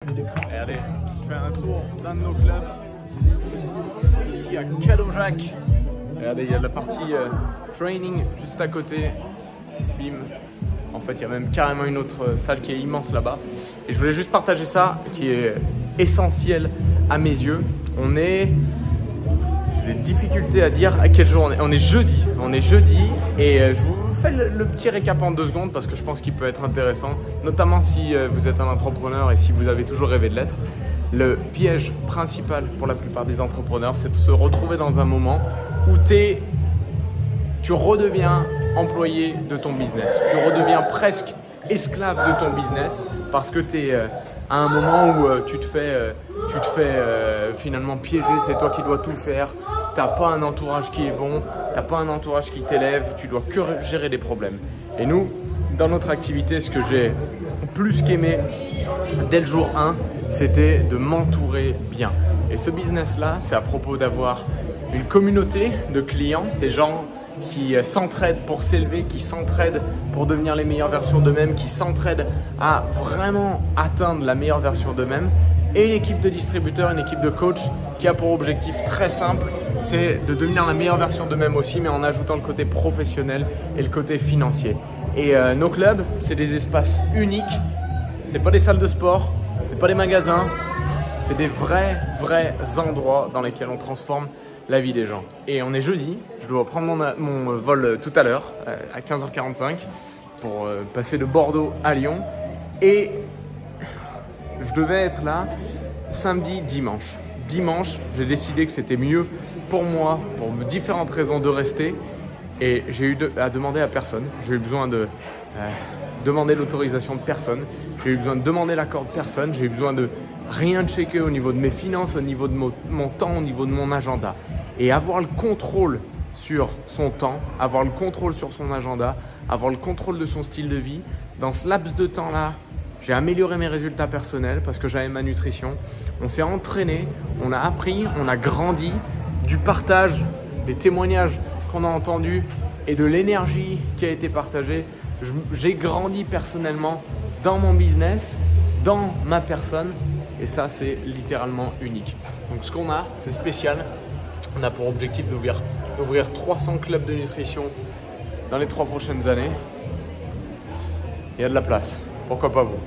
Allez, je fais un tour d'un de nos clubs, ici à Cadojac. Regardez, il y a la partie training juste à côté. Bim. En fait, il y a même carrément une autre salle qui est immense là-bas. Et je voulais juste partager ça, qui est essentiel à mes yeux. On est... J'ai des difficultés à dire à quel jour on est. On est jeudi. On est jeudi et je vous fais le petit récap en 2 secondes parce que je pense qu'il peut être intéressant, notamment si vous êtes un entrepreneur et si vous avez toujours rêvé de l'être. Le piège principal pour la plupart des entrepreneurs, c'est de se retrouver dans un moment où tu redeviens employé de ton business. Tu redeviens presque esclave de ton business parce que tu es à un moment où tu te fais finalement piéger, c'est toi qui dois tout faire. Tu n'as pas un entourage qui est bon, tu n'as pas un entourage qui t'élève, tu dois que gérer des problèmes. Et nous, dans notre activité, ce que j'ai plus qu'aimé dès le jour 1, c'était de m'entourer bien. Et ce business-là, c'est à propos d'avoir une communauté de clients, des gens qui s'entraident pour s'élever, qui s'entraident pour devenir les meilleures versions d'eux-mêmes, qui s'entraident à vraiment atteindre la meilleure version d'eux-mêmes, et une équipe de distributeurs, une équipe de coachs qui a pour objectif très simple, c'est de devenir la meilleure version d'eux-mêmes aussi, mais en ajoutant le côté professionnel et le côté financier. Et nos clubs, c'est des espaces uniques, c'est pas des salles de sport, c'est pas des magasins, c'est des vrais endroits dans lesquels on transforme la vie des gens. Et on est jeudi, je dois prendre mon vol tout à l'heure à 15h45 pour passer de Bordeaux à Lyon. Et je devais être là samedi, dimanche. Dimanche, j'ai décidé que c'était mieux pour moi, pour différentes raisons, de rester. Et j'ai eu à demander à personne. J'ai eu besoin de demander l'autorisation de personne. J'ai eu besoin de demander l'accord de personne. J'ai eu besoin de rien checker au niveau de mes finances, au niveau de mon temps, au niveau de mon agenda. Et avoir le contrôle sur son temps, avoir le contrôle sur son agenda, avoir le contrôle de son style de vie. Dans ce laps de temps-là, j'ai amélioré mes résultats personnels parce que j'avais ma nutrition. On s'est entraîné, on a appris, on a grandi du partage, des témoignages qu'on a entendus et de l'énergie qui a été partagée. J'ai grandi personnellement dans mon business, dans ma personne. Et ça, c'est littéralement unique. Donc ce qu'on a, c'est spécial. On a pour objectif d'ouvrir 300 clubs de nutrition dans les 3 prochaines années. Il y a de la place. Pourquoi pas vous?